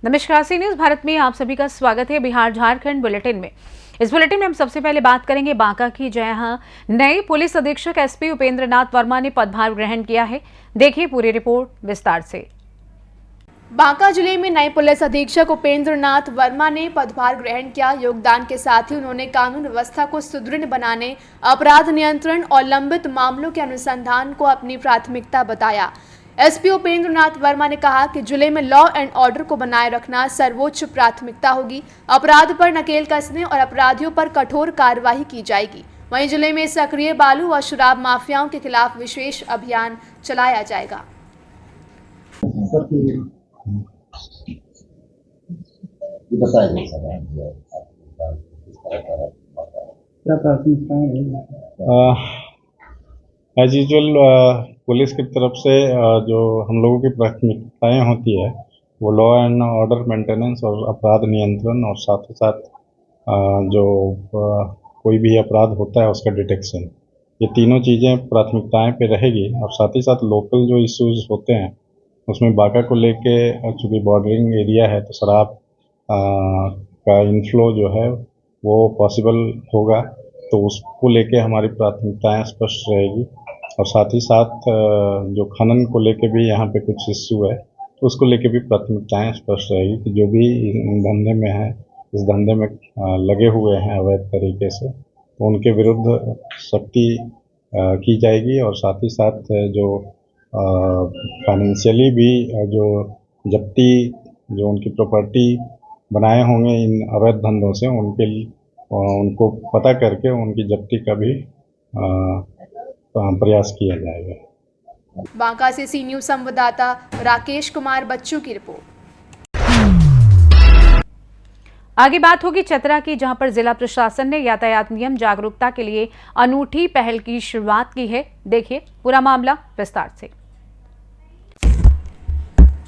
नमस्कार, सी न्यूज भारत में आप सभी का स्वागत है। बिहार झारखंड बुलेटिन में इस बुलेटिन में हम सबसे पहले बात करेंगे बांका की, जहां नए पुलिस अधीक्षक एसपी उपेंद्र नाथ वर्मा ने पदभार ग्रहण किया है। देखिए पूरी रिपोर्ट विस्तार से। बांका जिले में नए पुलिस अधीक्षक उपेंद्र नाथ वर्मा ने पदभार ग्रहण किया। योगदान के साथ ही उन्होंने कानून व्यवस्था को सुदृढ़ बनाने, अपराध नियंत्रण और लंबित मामलों के अनुसंधान को अपनी प्राथमिकता बताया। एसपी उपेंद्र नाथ वर्मा ने कहा कि जिले में लॉ एंड ऑर्डर को बनाए रखना सर्वोच्च प्राथमिकता होगी। अपराध पर नकेल कसने और अपराधियों पर कठोर कार्रवाई की जाएगी। वहीं जिले में सक्रिय बालू और शराब माफियाओं के खिलाफ विशेष अभियान चलाया जाएगा। एज यूजुअल पुलिस की तरफ से जो हम लोगों की प्राथमिकताएं होती है वो लॉ एंड ऑर्डर मेंटेनेंस और अपराध नियंत्रण, और साथ ही साथ जो कोई भी अपराध होता है उसका डिटेक्शन, ये तीनों चीज़ें प्राथमिकताएं पे रहेगी। और साथ ही साथ लोकल जो इश्यूज होते हैं उसमें बांका को लेके, चूँकि बॉर्डरिंग एरिया है तो शराब का इनफ्लो जो है वो पॉसिबल होगा, तो उसको लेके हमारी प्राथमिकताएं स्पष्ट रहेगी। और साथ ही साथ जो खनन को लेके भी यहाँ पे कुछ इश्यू है तो उसको लेके भी प्राथमिकताएं स्पष्ट रहेगी कि जो भी इन धंधे में है, इस धंधे में लगे हुए हैं अवैध तरीके से, तो उनके विरुद्ध सख्ती की जाएगी। और साथ ही साथ जो फाइनेंशियली भी जो जब्ती, जो उनकी प्रॉपर्टी बनाए होंगे इन अवैध धंधों से, उनको पता करके उनकी जब्ती का भी प्रयास किया जाएगा। बांका से सी न्यूज संवाददाता राकेश कुमार बच्चू की रिपोर्ट। आगे बात होगी चतरा की, जहां पर जिला प्रशासन ने यातायात नियम जागरूकता के लिए अनूठी पहल की शुरुआत की है। देखिए पूरा मामला विस्तार से।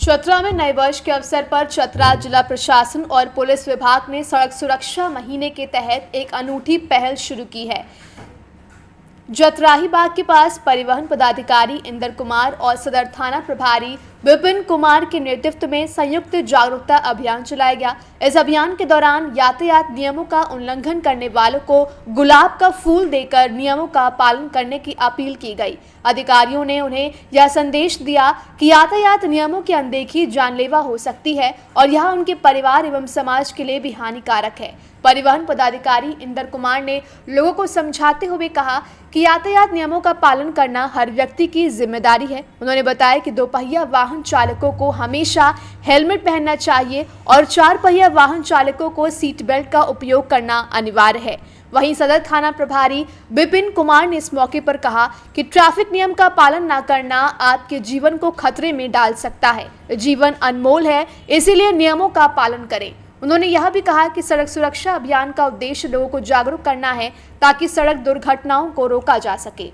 चतरा में नए वर्ष के अवसर पर चतरा जिला प्रशासन और पुलिस विभाग ने सड़क सुरक्षा महीने के तहत एक अनूठी पहल शुरू की है। जतराही बाग के पास परिवहन पदाधिकारी इंदर कुमार और सदर थाना प्रभारी विपिन कुमार के नेतृत्व में संयुक्त जागरूकता अभियान चलाया गया। इस अभियान के दौरान यातायात नियमों का उल्लंघन करने वालों को गुलाब का फूल देकर नियमों का पालन करने की अपील की गई। अधिकारियों ने उन्हें यह संदेश दिया कि यातायात नियमों की अनदेखी जानलेवा हो सकती है और यह उनके परिवार एवं समाज के लिए भी हानिकारक है। परिवहन पदाधिकारी इंदर कुमार ने लोगों को समझाते हुए कहा कि यातायात नियमों का पालन करना हर व्यक्ति की जिम्मेदारी है। उन्होंने बताया कि दोपहिया वाहन चालकों को हमेशा हेलमेट पहनना चाहिए और चार पहिया वाहन चालकों को सीट बेल्ट का उपयोग करना अनिवार्य है। वहीं सदर थाना प्रभारी विपिन कुमार ने इस मौके पर कहा कि ट्रैफिक नियम का पालन न करना आपके जीवन को खतरे में डाल सकता है। जीवन अनमोल है, इसीलिए नियमों का पालन करें। उन्होंने यह भी कहा कि सड़क सुरक्षा अभियान का उद्देश्य लोगों को जागरूक करना है ताकि सड़क दुर्घटनाओं को रोका जा सके।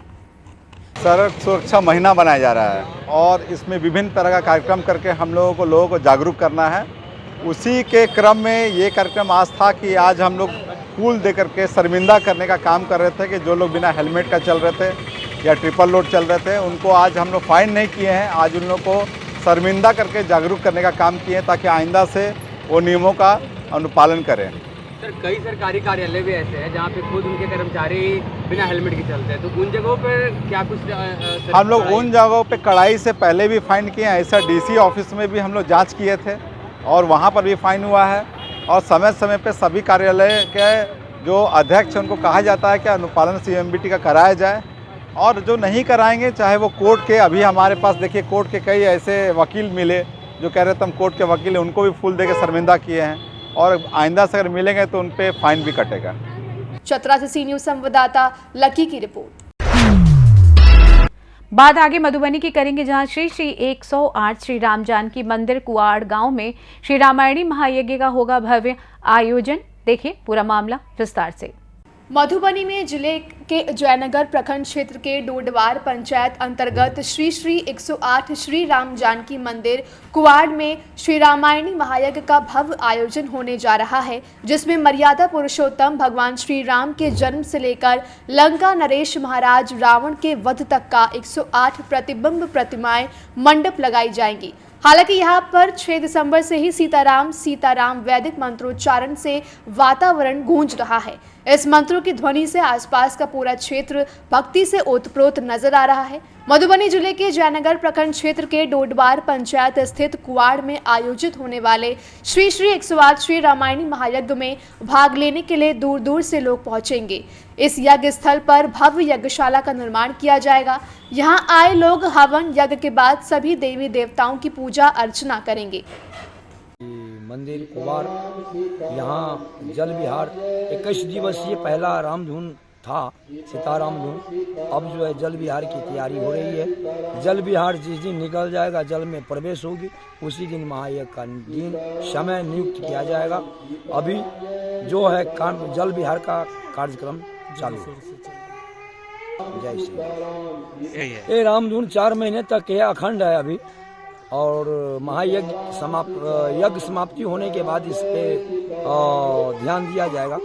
सड़क सुरक्षा महीना बनाया जा रहा है और इसमें विभिन्न तरह का कार्यक्रम करके हम लोगों को जागरूक करना है। उसी के क्रम में ये कार्यक्रम आज था कि आज हम लोग फूल दे करके शर्मिंदा करने का काम कर रहे थे कि जो लोग बिना हेलमेट का चल रहे थे या ट्रिपल लोड चल रहे थे उनको आज हम लोग फाइन नहीं किए हैं, आज उन लोग को शर्मिंदा करके जागरूक करने का काम किए हैं ताकि आइंदा से वो नियमों का अनुपालन करें। सर, कई सरकारी कार्यालय भी ऐसे हैं जहाँ पे खुद उनके कर्मचारी बिना हेलमेट के चलते हैं, तो उन जगहों पर क्या कुछ हम लोग उन जगहों पे कड़ाई से पहले भी फाइन किए हैं। ऐसा डीसी ऑफिस में भी हम लोग जांच किए थे और वहाँ पर भी फाइन हुआ है। और समय समय पे सभी कार्यालय के जो अध्यक्ष उनको कहा जाता है कि अनुपालन CMBT का कराया जाए, और जो नहीं कराएंगे चाहे वो कोर्ट के, अभी हमारे पास देखिए कोर्ट के कई ऐसे वकील मिले जो कह रहे थे हम कोर्ट के वकील हैं, उनको भी फूल दे के शर्मिंदा किए हैं और आइंदा से अगर मिलेंगे तो उन पे फाइन भी कटेगा। चतरा से सी न्यूज संवाददाता लकी की रिपोर्ट। बात आगे मधुबनी की करेंगे, जहां श्री 108 श्री राम जानकी मंदिर कुआड़ गांव में श्री रामायणी महायज्ञ का होगा भव्य आयोजन। देखिए पूरा मामला विस्तार से। मधुबनी में जिले के जयनगर प्रखंड क्षेत्र के डोडवार पंचायत अंतर्गत श्री श्री 108 श्री राम जानकी मंदिर कुवाड़ में श्री रामायणी महायज्ञ का भव्य आयोजन होने जा रहा है, जिसमें मर्यादा पुरुषोत्तम भगवान श्री राम के जन्म से लेकर लंका नरेश महाराज रावण के वध तक का 108 प्रतिबिंब प्रतिमाएं मंडप लगाई जाएंगी। हालांकि यहां पर 6 दिसंबर से ही सीताराम सीताराम वैदिक मंत्रोच्चारण से वातावरण गूंज रहा है। इस मंत्रों की ध्वनि से आसपास का पूरा क्षेत्र भक्ति से ओतप्रोत नजर आ रहा है। मधुबनी जिले के जयनगर प्रखंड क्षेत्र के डोडवार पंचायत स्थित कुवाड़ में आयोजित होने वाले श्री श्री 108 श्री रामायणी महायज्ञ में भाग लेने के लिए दूर दूर से लोग पहुंचेंगे। इस यज्ञ स्थल पर भव्य यज्ञशाला का निर्माण किया जाएगा। यहां आए लोग हवन यज्ञ के बाद सभी देवी देवताओं की पूजा अर्चना करेंगे। मंदिर कुवाड़, यहाँ जल विहार 21 दिवसीय पहला रामधुन था, सीताराम धुन। अब जो है जल विहार की तैयारी हो रही है। जल विहार जिस दिन निकल जाएगा, जल में प्रवेश होगी, उसी दिन महायज्ञ का दिन समय नियुक्त किया जाएगा। अभी जो है जल विहार का कार्यक्रम चालू है। जय श्री राम। ये रामधुन 4 महीने तक है, अखंड है अभी। और महायज्ञ यज्ञ समाप्ति होने के बाद इस पे ध्यान दिया जाएगा।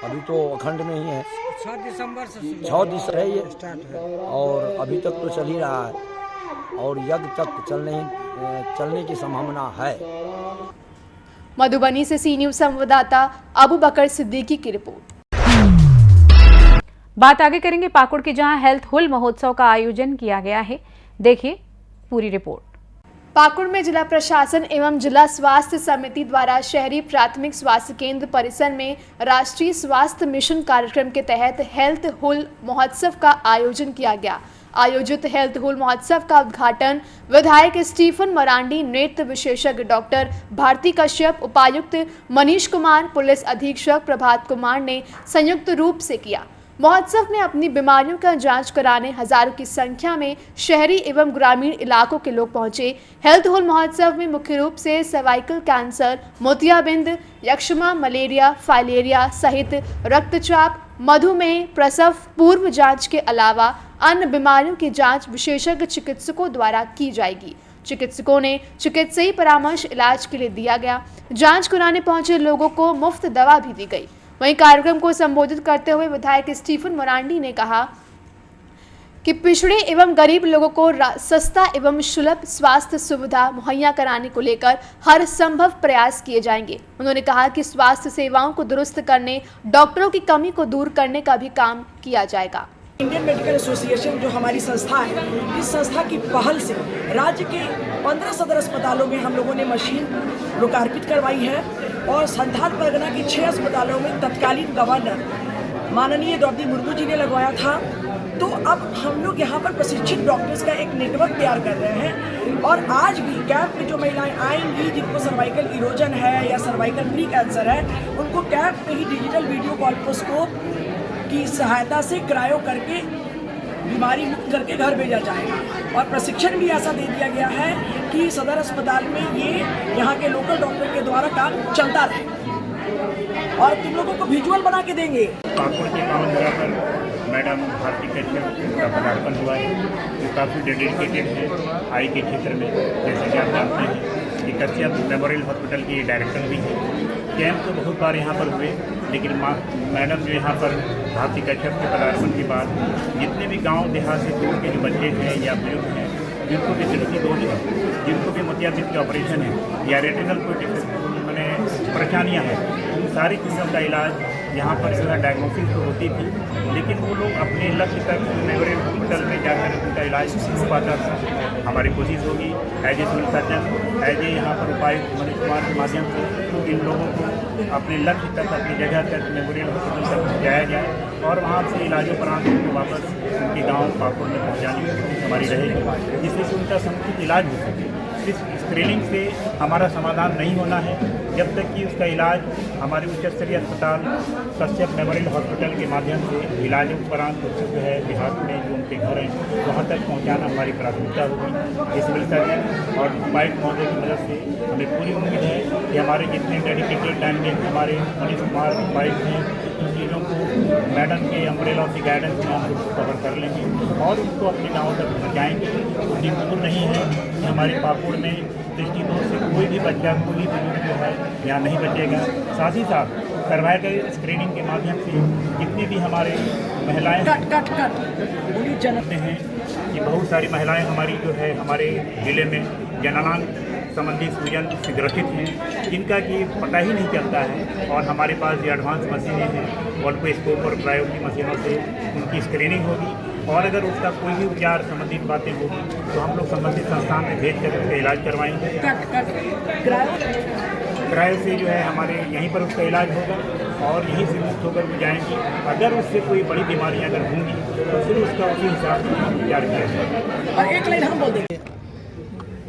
अभी तो अखंड में ही है। 6 दिसंबर है ये स्टार्ट है और अभी तक तो चल ही रहा है और यज्ञ तक चलने की संभावना है। मधुबनी से सी न्यूज संवाददाता अबू बकर सिद्दीकी की रिपोर्ट। बात आगे करेंगे पाकुड़ के, जहां हेल्थ हुल महोत्सव का आयोजन किया गया है। देखिए पूरी रिपोर्ट। पाकुड़ में जिला प्रशासन एवं जिला स्वास्थ्य समिति द्वारा शहरी प्राथमिक स्वास्थ्य केंद्र परिसर में राष्ट्रीय स्वास्थ्य मिशन कार्यक्रम के तहत हेल्थ हुल महोत्सव का आयोजन किया गया। आयोजित हेल्थ हुल महोत्सव का उद्घाटन विधायक स्टीफन मरांडी, नेत्र विशेषज्ञ डॉक्टर भारती कश्यप, उपायुक्त मनीष कुमार, पुलिस अधीक्षक प्रभात कुमार ने संयुक्त रूप से किया। महोत्सव में अपनी बीमारियों का जांच कराने हजारों की संख्या में शहरी एवं ग्रामीण इलाकों के लोग पहुंचे। हेल्थ हुल महोत्सव में मुख्य रूप से सर्वाइकल कैंसर, मोतियाबिंद, यक्ष्मा, मलेरिया, फाइलेरिया सहित रक्तचाप, मधुमेह, प्रसव पूर्व जांच के अलावा अन्य बीमारियों की जांच विशेषज्ञ चिकित्सकों द्वारा की जाएगी। चिकित्सकों ने चिकित्सीय परामर्श इलाज के लिए दिया गया। जांच कराने पहुंचे लोगों को मुफ्त दवा भी दी गई। वहीं कार्यक्रम को संबोधित करते हुए विधायक स्टीफन मरांडी ने कहा कि पिछड़े एवं गरीब लोगों को सस्ता एवं सुलभ स्वास्थ्य सुविधा मुहैया कराने को लेकर हर संभव प्रयास किए जाएंगे। उन्होंने कहा कि स्वास्थ्य सेवाओं को दुरुस्त करने, डॉक्टरों की कमी को दूर करने का भी काम किया जाएगा। इंडियन मेडिकल एसोसिएशन जो हमारी संस्था है, इस संस्था की पहल से राज्य के 15 सदर अस्पतालों में हम लोगों ने मशीन लोकार्पित करवाई है और संथाल परगना के 6 अस्पतालों में तत्कालीन गवर्नर माननीय द्रौपदी मुर्मू जी ने लगवाया था। तो अब हम लोग यहाँ पर प्रशिक्षित डॉक्टर्स का एक नेटवर्क तैयार कर रहे हैं और आज भी कैंप में जो महिलाएं आएंगी जिनको सर्वाइकल इरोजन है या सर्वाइकल प्री कैंसर है, उनको कैंप में ही डिजिटल वीडियो कॉल्पोस्कोप की सहायता से क्रायो करके बीमारी मुक्त करके घर भेजा जाएगा। और प्रशिक्षण भी ऐसा दे दिया गया है कि सदर अस्पताल में ये यहाँ के लोकल डॉक्टर के द्वारा काम चलता रहे और तुम लोगों को विजुअल बना के देंगे। पाकुड़ के पावन जगह पर मैडम भारती कश्यप का पदार्पण हुआ है, जो काफ़ी डेडिकेटेड है आई के क्षेत्र में। जैसे कि आप जानते हैं कि कश्यप मेमोरियल हॉस्पिटल की डायरेक्टर भी है। कैंप तो बहुत बार यहाँ पर हुए, लेकिन मैडम जो यहाँ पर भारती कश्यप के पदार्पण के बाद जितने भी गांव देहात से दूर के जो बच्चे हैं या बुजुर्ग हैं, जिनको भी दृष्टि दोष है, जिनको भी मोतियाबिंद के ऑपरेशन है या रेटिनल कोई मैंने परेशानियाँ हैं, उन सारी चीज़ों का इलाज यहाँ पर जो है डायग्नोसिस तो होती थी, लेकिन वो लोग अपने लक्ष्य तक मेमोरियल हॉस्पिटल में जाकर उनका इलाज हो पाता था। हमारी कोशिश होगी as a civil surgeon, as a यहाँ पर उपायुक्त मनीष कुमार के माध्यम से इन लोगों को अपने लक्ष्य तक, अपनी जगह तक मेमोरियल हॉस्पिटल तक पहुँचाया जाए और वहाँ से इलाजों उपरांत उनको वापस उनके गाँव पाकुड़ में पहुँचाने की कोशिश हमारी रहेगी, जिससे कि उनका समुचित इलाज हो सके। इस स्क्रीनिंग से हमारा समाधान नहीं होना है जब तक कि उसका इलाज हमारे उच्च स्तरीय अस्पताल कश्यप मेमोरियल हॉस्पिटल के माध्यम से इलाज उपरांत जो है बिहार में जो उनके घर हैं वहाँ तक पहुँचाना हमारी प्राथमिकता होगी। इस सिविल सर्जन और उपायुक्त महोदय की मदद से हमें पूरी उम्मीद है कि हमारे जितने डेडिकेटेड टाइम में हमारे मनीष कुमार उपायुक्त हैं, इन चीज़ों को मैडम के अम्ब्रेला ऑफ द गाइडेंस में हम लोग कवर कर लेंगे और उसको अपने गाँव तक पहुँचाएँगे। बिल्कुल नहीं है कि हमारे पाकुड़ में दृष्टिकोण से कोई भी बच्चा, कोई भी बुजुर्ग जो है यहाँ नहीं बचेगा। साथ ही साथ सर्वाइकल स्क्रीनिंग के माध्यम से जितनी भी हमारे महिलाएँ जानते हैं कि बहुत सारी महिलाएं हमारी जो है हमारे ज़िले में जननांग संबंधी सूजन से ग्रसित हैं, जिनका कि पता ही नहीं चलता है। और हमारे पास ये एडवांस मशीनें हैं, ऑल्कोस्कोप और क्रायो की मशीनों से उनकी स्क्रीनिंग होगी और अगर उसका कोई भी उपचार संबंधित बातें होगी तो हम लोग संबंधित संस्थान में भेज कर उसका इलाज करवाएंगे। क्रायो से जो है हमारे यहीं पर उसका इलाज होगा और यहीं से मुक्त होकर वो जाएंगी। अगर उससे कोई बड़ी बीमारियां अगर होंगी तो फिर उसका उसी हिसाब से उपचार किया जाएगा। और एक लाइन हम बोल देंगे,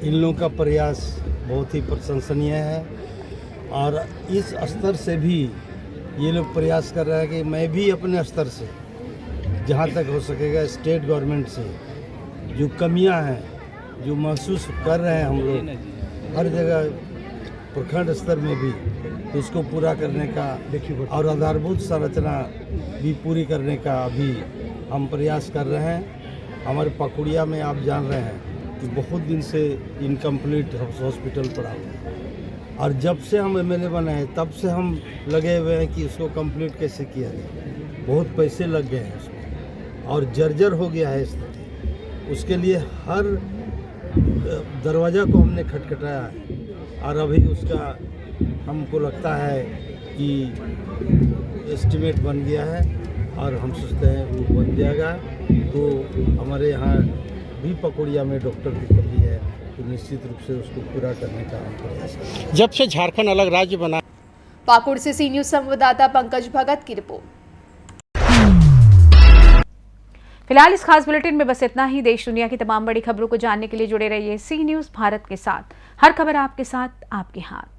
इन लोगों का प्रयास बहुत ही प्रशंसनीय है और इस स्तर से भी ये लोग प्रयास कर रहे हैं कि मैं भी अपने स्तर से जहाँ तक हो सकेगा स्टेट गवर्नमेंट से जो कमियां हैं जो महसूस कर रहे हैं हम लोग हर जगह प्रखंड स्तर में भी, तो उसको पूरा करने का और आधारभूत संरचना भी पूरी करने का अभी हम प्रयास कर रहे हैं। हमारे पकुड़िया में आप जान रहे हैं कि बहुत दिन से इनकम्प्लीट हॉस्पिटल पड़ा हुआ है और जब से हम एमएलए बने हैं तब से हम लगे हुए हैं कि उसको कंप्लीट कैसे किया जाए। बहुत पैसे लग गए हैं उसमें और जर्जर हो गया है स्थिति। उसके लिए हर दरवाज़ा को हमने खटखटाया है और अभी उसका हमको लगता है कि एस्टिमेट बन गया है और हम सोचते हैं वो बन जाएगा। तो हमारे यहाँ भी पकुड़िया में डॉक्टर की कमी है, तो निश्चित रूप से उसको पूरा करने का हम प्रयास करेंगे। जब से झारखंड अलग राज्य बना। पाकुड़ से सी न्यूज़ संवाददाता पंकज भगत की रिपोर्ट। फिलहाल इस खास बुलेटिन में बस इतना ही। देश दुनिया की तमाम बड़ी खबरों को जानने के लिए जुड़े रहिए सी न्यूज़ भारत के साथ। हर खबर आपके साथ, आपके हाथ।